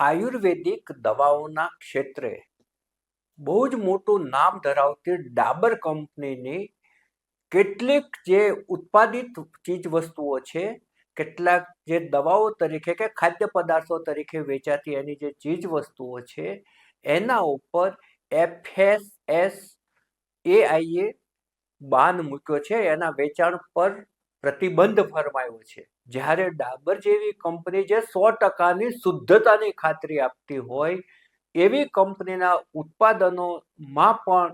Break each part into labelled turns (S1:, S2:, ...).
S1: આયુર્વેદિક દવાઓના ક્ષેત્રે બહુ જ મોટું નામ ધરાવતી ડાબર કંપનીની કેટલીક જે ઉત્પાદિત ચીજ વસ્તુઓ છે, કેટલાક જે દવાઓ તરીકે કે ખાદ્ય પદાર્થો તરીકે વેચાતી એની જે ચીજ વસ્તુઓ છે એના ઉપર FSSAIએ બાન મૂક્યો છે, એના વેચાણ પર પ્રતિબંધ ફરમાયો છે. જ્યારે ડાબર જેવી કંપની જે 100%ની શુદ્ધતાની ખાતરી આપતી હોય એવી કંપનીના ઉત્પાદનોમાં પણ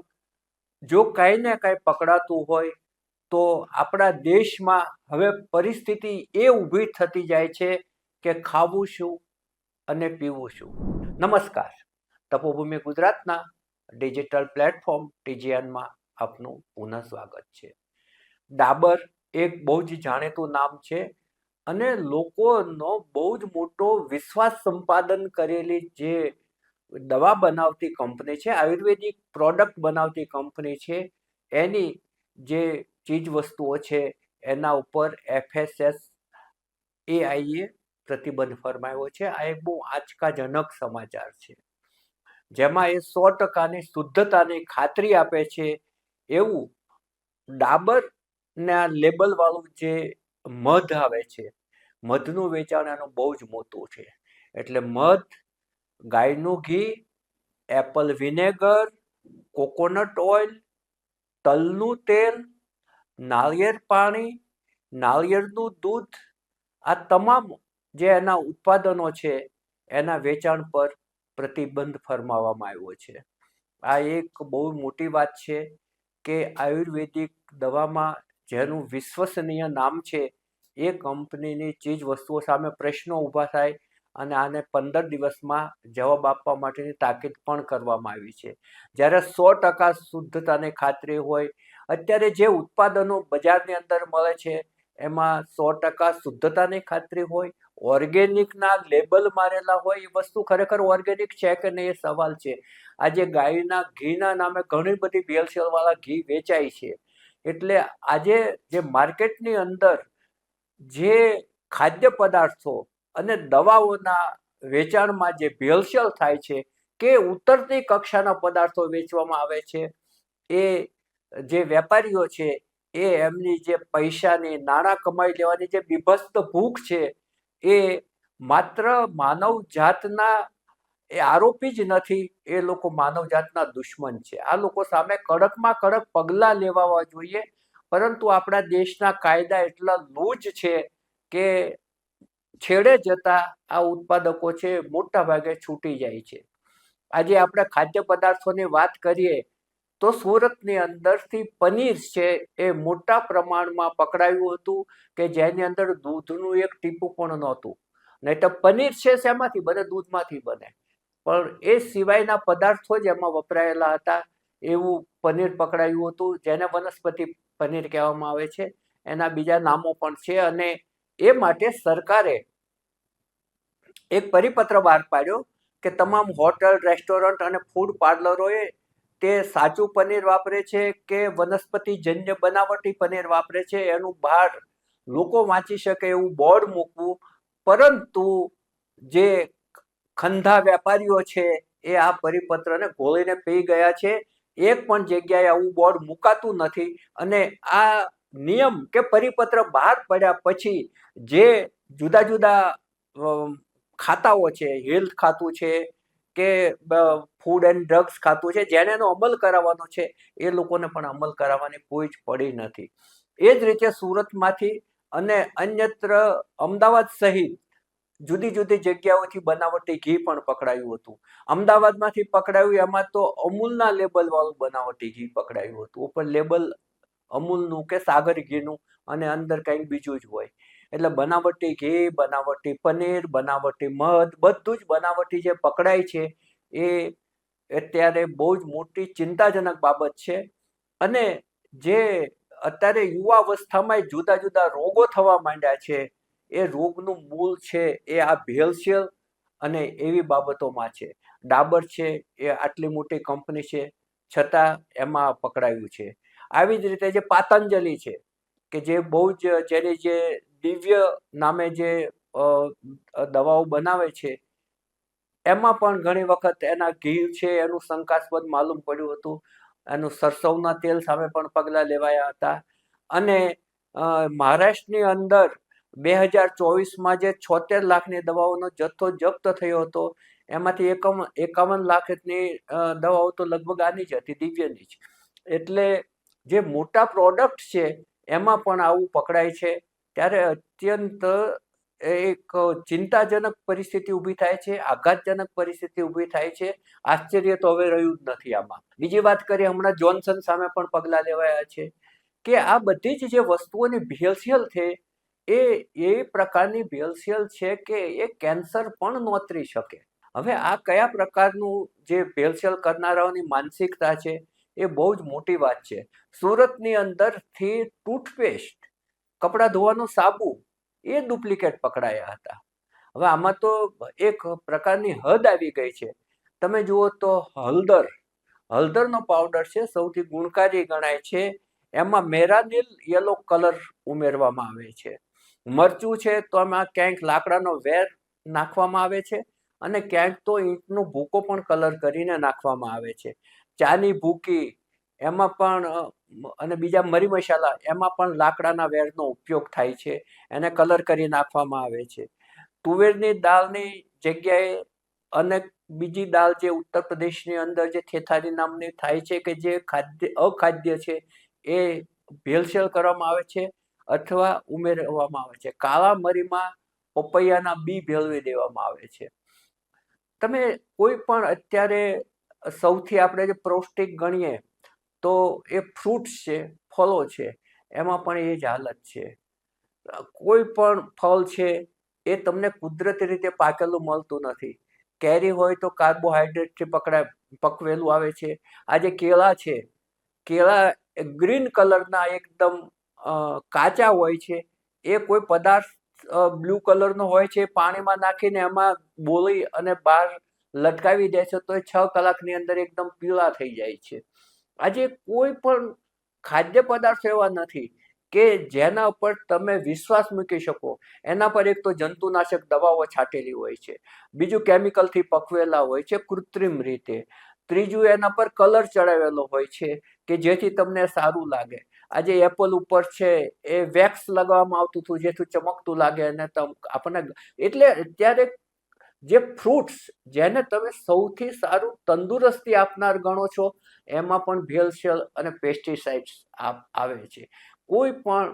S1: જો કાંઈ ને કાંઈ પકડાતું હોય તો આપણા દેશમાં હવે પરિસ્થિતિ એ ઊભી થતી જાય છે કે ખાવું શું અને પીવું શું. નમસ્કાર, તપોભૂમિ ગુજરાતના ડિજિટલ પ્લેટફોર્મ TGNમાં આપનું પુનઃ સ્વાગત છે. ડાબર એક બહુ જ જાણીતું નામ છે અને લોકોનો બહુ જ મોટો વિશ્વાસ સંપાદન કરેલી જે દવા બનાવતી કંપની છે, આયુર્વેદિક પ્રોડક્ટ બનાવતી કંપની છે, એની જે ચીજ વસ્તુઓ છે એના ઉપર FSSAIએ પ્રતિબંધ ફરમાવ્યો છે. આ એક બહુ આંચકાજનક સમાચાર છે, જેમાં એ 100%ની શુદ્ધતાની ખાતરી આપે છે એવું ડાબરના લેબલ વાળું જે મધ આવે છે, મધનું વેચાણ એનું બહુ જ મોટું છે. એટલે મધ, ગાયનું ઘી, એપલ વિનેગર, કોકોનટ ઓઇલ, તલનું તેલ, નાળિયેર પાણી, નાળિયેરનું દૂધ, આ તમામ જે એના ઉત્પાદનો છે એના વેચાણ પર પ્રતિબંધ ફરમાવવામાં આવ્યો છે. આ એક બહુ મોટી વાત છે કે આયુર્વેદિક દવામાં જેનું વિશ્વસનીય નામ છે એ કંપનીની ચીજ વસ્તુઓ સામે પ્રશ્નો ઊભા થાય અને આને 15 દિવસમાં જવાબ આપવા માટેની તાકીદ પણ કરવામાં આવી છે. જ્યારે 100% શુદ્ધતાની ખાતરી હોય, અત્યારે જે ઉત્પાદનો બજારની અંદર મળે છે એમાં 100% શુદ્ધતાની ખાતરી હોય, ઓર્ગેનિકના લેબલ મારેલા હોય, એ વસ્તુ ખરેખર ઓર્ગેનિક છે કે નહીં એ સવાલ છે. આજે ગાયના ઘીના નામે ઘણી બધી ભેળસેળવાળા ઘી વેચાય છે. એટલે આજે જે માર્કેટની અંદર જે ખાદ્ય પદાર્થો અને દવાઓના વેચાણમાં જે ભેળસેળ થાય છે કે ઉતરતી કક્ષાના પદાર્થો વેચવામાં આવે છે, એ જે વેપારીઓ છે એ એમની જે પૈસાની નાણાં કમાઈ લેવાની જે બીભત્સ ભૂખ છે એ માત્ર માનવ જાતના એ આરોપી જ નથી, એ લોકો માનવ જાતના દુશ્મન છે. આ લોકો સામે કડકમાં કડક પગલાં લેવા જોઈએ, પરંતુ આપણા દેશના કાયદા એટલા લૂજ છે કે છેડે જતા આ ઉત્પાદકો છે મોટા ભાગે છૂટી જાય છે. આજે આપણે ખાદ્ય પદાર્થોની વાત કરીએ તો સુરતની અંદરથી પનીર છે એ મોટા પ્રમાણમાં પકડાયું હતું કે જેની અંદર દૂધનું એક ટીપું પણ નહોતું. નહીં તો પનીર છે શેમાંથી બને? દૂધમાંથી બને. પણ એ સિવાયના પદાર્થો જ એમાં વપરાયેલા હતા એવું પનીર પકડાયું હતું, જેને વનસ્પતિ પનીર કહેવામાં આવે છે. એના બીજા નામો પણ છે અને એ માટે સરકારે એક પરિપત્ર બહાર પાડ્યો કે તમામ હોટલ, રેસ્ટોરન્ટ અને ફૂડ પાર્લરોએ તે સાચું પનીર વાપરે છે કે વનસ્પતિજન્ય બનાવટી પનીર વાપરે છે એનું બહાર લોકો વાંચી શકે એવું બોર્ડ મૂકવું. પરંતુ જે ખંધા વેપારીઓ છે એ આ પરિપત્રને ઘોળીને પી ગયા છે. એક પણ જગ્યાએ આવું બોર્ડ મુકાતું નથી અને આ નિયમ કે પરિપત્ર બહાર પડ્યા પછી જે જુદા જુદા ખાતાઓ છે, હેલ્થ ખાતું છે કે ફૂડ એન્ડ ડ્રગ્સ ખાતું છે, જેને એનો અમલ કરાવવાનો છે એ લોકોને પણ અમલ કરાવવાની કોઈ જ પડી નથી. એ જ રીતે સુરતમાંથી અને અન્યત્ર અમદાવાદ સહિત જુદી જુદી જગ્યાઓથી બનાવટી ઘી પણ પકડાયું હતું. અમદાવાદમાંથી પકડાયું એમાં તો અમૂલના લેબલ વાળું બનાવટી ઘી પકડાયું હતું, ઉપર લેબલ અમૂલનું કે સાગર ઘીનું અને અંદર કંઈક બીજું જ હોય. એટલે બનાવટી ઘી, બનાવટી પનીર, બનાવટી મધ, બધું જ બનાવટી જે પકડાય છે એ અત્યારે બહુ જ મોટી ચિંતાજનક બાબત છે. અને જે અત્યારે યુવા અવસ્થામાં જુદા જુદા રોગો થવા માંડ્યા છે, એ રોગનું મૂળ છે એ આ ભેળસેળ અને એવી બાબતોમાં છે. ડાબર છે એ આટલી મોટી કંપની છે છતાં એમાં પકડાયું છે. આવી જ રીતે જે પાતંજલિ છે કે જે બહુ જ જેની જે દિવ્ય નામે જે દવાઓ બનાવે છે એમાં પણ ઘણી વખત એના ઘી છે એનું શંકાસ્પદ માલુમ પડ્યું હતું. એનું સરસવના તેલ સામે પણ પગલાં લેવાયા હતા. અને મહારાષ્ટ્રની અંદર 2024માં જે 76 લાખની દવાઓનો જથ્થો જપ્ત થયો હતો, એમાંથી 51 લાખની દવાઓ તો લગભગ આની જ હતી, દિવ્યની જ. એટલે જે મોટા પ્રોડક્ટ છે એમાં પણ આવું પકડાય છે, ત્યારે અત્યંત એક ચિંતાજનક પરિસ્થિતિ ઊભી થાય છે, આઘાતજનક પરિસ્થિતિ ઊભી થાય છે. આશ્ચર્ય તો હવે રહ્યું જ નથી આમાં. બીજી વાત કરીએ, હમણાં જોન્સન સામે પણ પગલાં લેવાયા છે કે આ બધી જ જે વસ્તુઓની ભેળસેળ છે એ પ્રકારની ભેળસેળ છે કે એ કેન્સર પણ નોતરી શકે. હવે આ કયા પ્રકારનું જે ભેળસેળ કરનારાઓની માનસિકતા છે એ બહુ જ મોટી વાત છે. સુરતની અંદરથી ટૂથપેસ્ટ, કપડાં ધોવાનો સાબુ એ ડુપ્લિકેટ પકડાયા હતા. હવે આમાં તો એક પ્રકારની હદ આવી ગઈ છે. તમે જુઓ તો હળદરનો પાવડર છે, સૌથી ગુણકારી ગણાય છે. એમાં મેરાનિલ યલો કલર ઉમેરવામાં આવે છે. મરચું છે તો એમાં ક્યાંક લાકડાનો વેર નાખવામાં આવે છે અને ક્યાંક તો ઈંટનો ભૂકો પણ કલર કરીને નાખવામાં આવે છે. ચાની ભૂકી એમાં પણ અને બીજા મરી મસાલા એમાં પણ લાકડાના વેરનો ઉપયોગ થાય છે, એને કલર કરી નાખવામાં આવે છે. તુવેરની દાળની જગ્યાએ અને બીજી દાળ જે ઉત્તર પ્રદેશની અંદર જે થેથારી નામની થાય છે કે જે અખાદ્ય છે એ ભેળસેળ કરવામાં આવે છે અથવા ઉમેરવામાં આવે છે. કાળા મરીમાં પપૈયાના બી ભેળવી દેવામાં આવે છે. તમે કોઈ પણ અત્યારે સૌથી આપણે જે પૌષ્ટિક ગણીએ તો એ ફ્રૂટ્સ છે, ફળો છે, એમાં પણ એ જ હાલત છે. કોઈ પણ ફળ છે એ તમને કુદરતી રીતે પાકેલું મળતું નથી. કેરી હોય તો કાર્બોહાઈડ્રેટથી પકવેલું આવે છે. આજે કેળા છે, કેળા ગ્રીન કલરના એકદમ કાચા હોય છે. એ કોઈ પદાર્થ બ્લુ કલરનો હોય છે, પાણીમાં નાખીને એમાં બોળી અને બહાર લટકાવી દે છે તો એ 6 કલાકની અંદર એકદમ પીળા થઈ જાય છે. આજે કોઈ પણ ખાદ્ય પદાર્થો એવા નથી કે જેના ઉપર તમે વિશ્વાસ મૂકી શકો. એના પર એક તો જંતુનાશક દવાઓ છાંટેલી હોય છે, બીજું કેમિકલથી પકવેલા હોય છે કૃત્રિમ રીતે, ત્રીજું એના પર કલર ચડાવેલો હોય છે કે જેથી તમને સારું લાગે. આજે એપલ ઉપર છે એ વેક્સ લગાવવામાં આવતું હતું જેથી ચમકતું લાગે અને આપણને. એટલે અત્યારે જે ફ્રૂટ્સ જેને તમે સૌથી સારું તંદુરસ્તી આપનાર ગણો છો એમાં પણ ભેળસેળ અને પેસ્ટિસાઇડ્સ આવે છે. કોઈ પણ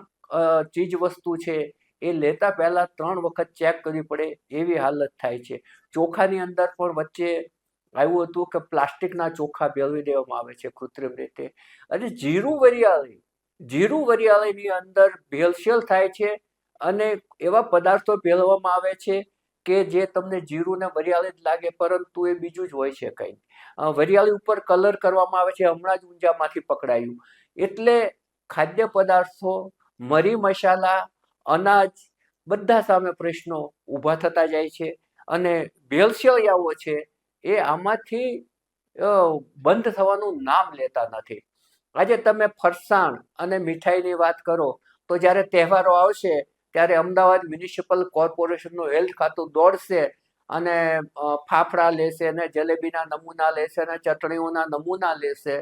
S1: ચીજ વસ્તુ છે એ લેતા પહેલા 3 વખત ચેક કરવી પડે એવી હાલત થાય છે. ચોખાની અંદર પણ વચ્ચે આવ્યું હતું કે પ્લાસ્ટિકના ચોખા ભેળવી દેવામાં આવે છે કૃત્રિમ રીતે. અને જીરું વરિયાળીની અંદર ભેળસેળ થાય છે અને એવા પદાર્થો ભેળવવામાં આવે છે કે જે તમને જીરું ને વરિયાળી જ લાગે પરંતુ એ બીજું જ હોય છે કંઈ. વરિયાળી ઉપર કલર કરવામાં આવે છે, હમણાં જ ઊંઝામાંથી પકડાયું. એટલે ખાદ્ય પદાર્થો, મરી મસાલા, અનાજ બધા સામે પ્રશ્નો ઊભા થતા જાય છે અને ભેળસેળિયાઓ છે એ આમાંથી બંધ થવાનું નામ લેતા નથી. આજે તમે ફરસાણ અને મીઠાઈની વાત કરો તો જ્યારે તહેવારો આવશે ત્યારે અમદાવાદ મ્યુનિસિપલ કોર્પોરેશનનું હેલ્થ ખાતું દોડશે અને ફાફડા લેશે અને જલેબીના નમૂના લેશે અને ચટણીઓના નમૂના લેશે.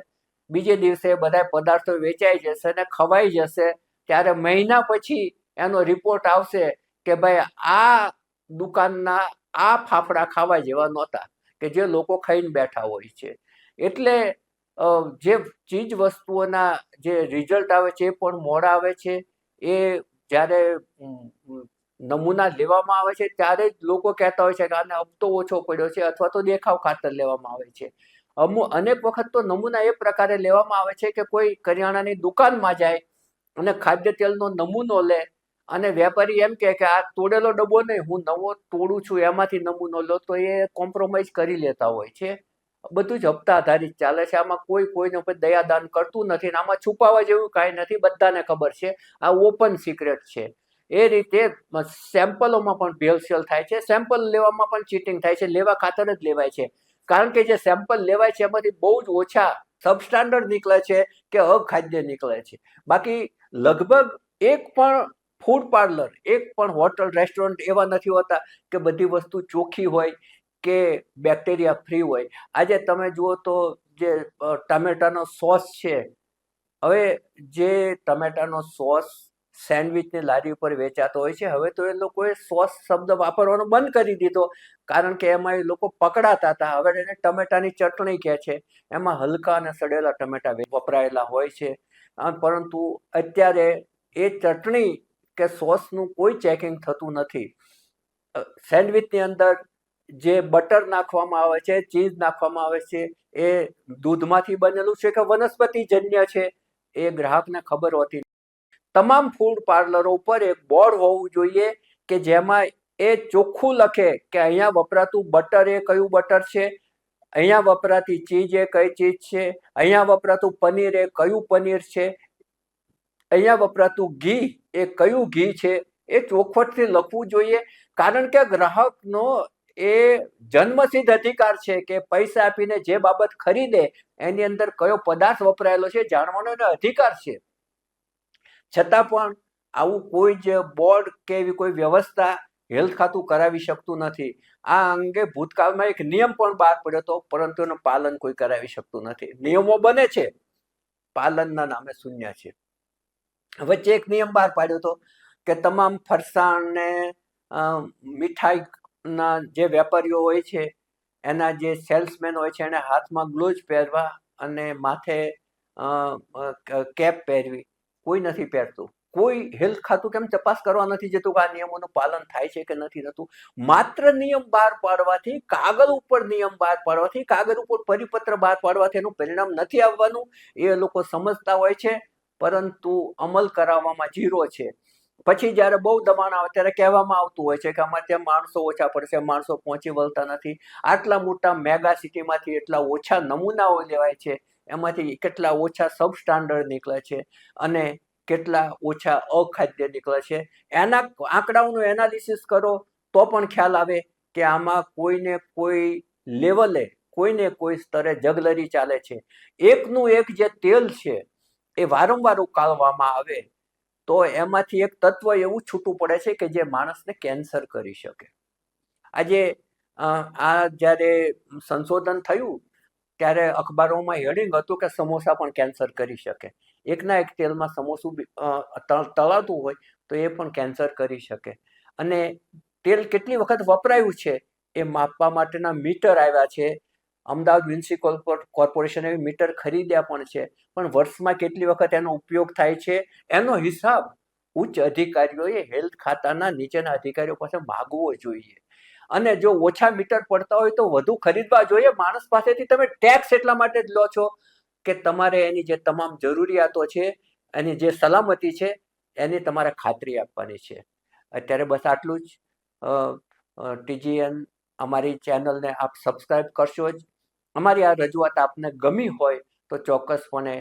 S1: બીજે દિવસે બધા પદાર્થો વેચાઈ જશે અને ખવાઈ જશે. ત્યારે મહિના પછી એનો રિપોર્ટ આવશે કે ભાઈ આ દુકાનના આ ફાફડા ખાવા જેવા નહોતા, કે જે લોકો ખાઈને બેઠા હોય છે. એટલે જે ચીજ વસ્તુઓના જે રિઝલ્ટ આવે છે એ પણ મોડા આવે છે. એ જ્યારે નમૂના લેવામાં આવે છે ત્યારે જ લોકો કહેતા હોય છે કે આને હપ્તો ઓછો પડ્યો છે અથવા તો દેખાવ ખાતર લેવામાં આવે છે. અનેક વખત તો નમૂના એ પ્રકારે લેવામાં આવે છે કે કોઈ કરિયાણાની દુકાનમાં જાય અને ખાદ્ય તેલનો નમૂનો લે અને વેપારી એમ કહે કે આ તોડેલો ડબ્બો નહીં, હું નવો તોડું છું, એમાંથી નમૂનો લો, તો એ કોમ્પ્રોમાઇઝ કરી લેતા હોય છે. બધું જ હપ્તા આધારિત ચાલે છે. આમાં કોઈને ઉપર દયાદાન કરતું નથી. આમાં છુપાવવા જેવું કાંઈ નથી, બધાને ખબર છે. આ ઓપન સિક્રેટ છે. એ રીતે સેમ્પલોમાં પણ ભેળસેળ થાય છે, સેમ્પલ લેવામાં પણ ચીટિંગ થાય છે. લેવા ખાતર જ લેવાય છે, કારણ કે જે સેમ્પલ લેવાય છે એમાંથી બહુ જ ઓછા સબસ્ટાન્ડર્ડ નીકળે છે કે અખાદ્ય નીકળે છે. બાકી લગભગ એક પણ ફૂડ પાર્લર, એક પણ હોટલ, રેસ્ટોરન્ટ એવા નથી હોતા કે બધી વસ્તુ ચોખ્ખી હોય કે બેક્ટેરિયા ફ્રી હોય. આજે તમે જુઓ તો જે ટમેટાનો સોસ છે, હવે જે ટમેટાનો સોસ સેન્ડવિચની લારી ઉપર વેચાતો હોય છે, હવે તો એ લોકોએ સોસ શબ્દ વાપરવાનો બંધ કરી દીધો, કારણ કે એમાં એ લોકો પકડાતા હતા. હવે એને ટમેટાની ચટણી કહે છે, એમાં હલકા અને સડેલા ટમેટા વપરાયેલા હોય છે. પરંતુ અત્યારે એ ચટણી કે સોસનું કોઈ ચેકિંગ થતું નથી. સેન્ડવિચની અંદર જે બટર નાખવામાં આવે છે, ચીઝ નાખવામાં આવે છે, એ દૂધમાંથી બનેલું છે કે વનસ્પતિજન્ય છે, એ ગ્રાહકને ખબર હોતી. તમામ ફૂડ પાર્લરો ઉપર એક બોર્ડ હોવું જોઈએ કે જેમાં એ ચોખ્ખું લખે કે અહીંયા વપરાતું બટર એ કયું બટર છે, અહીંયા વપરાતી ચીઝ એ કઈ ચીઝ છે, અહીંયા વપરાતું પનીર એ કયું પનીર છે, અહીંયા વપરાતું ઘી એ કયું ઘી છે, એ ચોખવટથી લખવું જોઈએ. કારણ કે ગ્રાહકનો એ જન્મસિદ્ધ અધિકાર છે કે પૈસા આપીને જે બાબત ખરીદે એની અંદર કયો પદાર્થ વપરાયેલો છે જાણવાનો એનો અધિકાર છે. છતાં પણ આવું કોઈ જ બોર્ડ કે એવી કોઈ વ્યવસ્થા હેલ્થ ખાતું કરાવી શકતું નથી. આ અંગે ભૂતકાળમાં એક નિયમ પણ બહાર પડ્યો હતો, પરંતુ એનું પાલન કોઈ કરાવી શકતું નથી. નિયમો બને છે, પાલનના નામે શૂન્ય છે. વચ્ચે એક નિયમ બહાર પાડ્યો હતો કે તમામ ફરસાણ ને મીઠાઈના જે વેપારીઓ હોય છે, એના જે સેલ્સમેન હોય છે, એને હાથમાં ગ્લોવ્સ પહેરવા અને માથે કેપ પહેરવી. કોઈ નથી પહેરતું. કોઈ હેલ્થ ખાતું કેમ તપાસ કરવા નથી જતું કે આ નિયમોનું પાલન થાય છે કે નથી થતું? માત્ર નિયમ બહાર પાડવાથી, કાગળ ઉપર નિયમ બહાર પાડવાથી, કાગળ ઉપર પરિપત્ર બહાર પાડવાથી એનું પરિણામ નથી આવવાનું, એ લોકો સમજતા હોય છે, પરંતુ અમલ કરાવવામાં ઝીરો છે. પછી જ્યારે બહુ દબાણ આવે ત્યારે કહેવામાં આવતું હોય છે કે અમારે ત્યાં માણસો ઓછા પડશે, માણસો પહોંચી વળતા નથી. આટલા મોટા મેગા સિટીમાંથી એટલા ઓછા નમૂનાઓ લેવાય છે, એમાંથી કેટલા ઓછા સબ સ્ટાન્ડર્ડ નીકળે છે અને કેટલા ઓછા અખાદ્ય નીકળે છે. એના આંકડાઓનું એનાલિસિસ કરો તો પણ ખ્યાલ આવે કે આમાં કોઈને કોઈ લેવલે, કોઈને કોઈ સ્તરે જગલરી ચાલે છે. એકનું એક જે તેલ છે એ વારંવાર ઉકાળવામાં આવે તો એમાંથી એક તત્વ એવું છૂટું પડે છે કે જે માણસને કેન્સર કરી શકે. આજે આ જ્યારે સંશોધન થયું ત્યારે અખબારોમાં હેડિંગ હતું કે સમોસા પણ કેન્સર કરી શકે. એકના એક તેલમાં સમોસું તળાતું હોય તો એ પણ કેન્સર કરી શકે. અને તેલ કેટલી વખત વપરાયું છે એ માપવા માટેના મીટર આવ્યા છે. અમદાવાદ મ્યુનિસિપલ કોર્પોરેશન એવી મીટર ખરીદ્યા પણ છે, પણ વર્ષમાં કેટલી વખત એનો ઉપયોગ થાય છે એનો હિસાબ ઉચ્ચ અધિકારીઓએ હેલ્થ ખાતાના નીચેના અધિકારીઓ પાસે માગવો જોઈએ. અને જો ઓછા મીટર પડતા હોય તો વધુ ખરીદવા જોઈએ. માણસ પાસેથી તમે ટેક્સ એટલા માટે જ લો છો કે તમારે એની જે તમામ જરૂરિયાતો છે, એની જે સલામતી છે, એની તમારે ખાતરી આપવાની છે. અત્યારે બસ આટલું જ. TGN અમારી ચેનલને આપ સબસ્ક્રાઈબ કરશો જ. અમારી આ રજૂઆત આપને ગમી હોય તો ચોક્કસપણે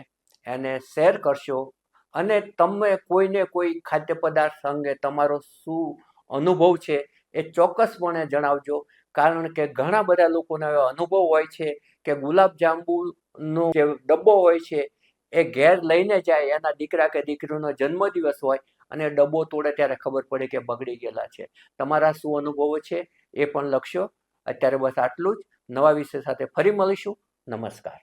S1: એને શેર કરશો. અને તમે કોઈને કોઈ ખાદ્ય પદાર્થ અંગે તમારો શું અનુભવ છે એ ચોક્કસપણે જણાવજો. કારણ કે ઘણા બધા લોકોનો એવો અનુભવ હોય છે કે ગુલાબજાંબુનો જે ડબ્બો હોય છે એ ઘેર લઈને જાય, એના દીકરા કે દીકરીનો જન્મદિવસ હોય અને ડબ્બો તોડે ત્યારે ખબર પડે કે બગડી ગયેલા છે. તમારા શું અનુભવો છે એ પણ લખશો. અત્યારે બસ આટલું જ. નવા વિષય સાથે ફરી મળીશું. નમસ્કાર.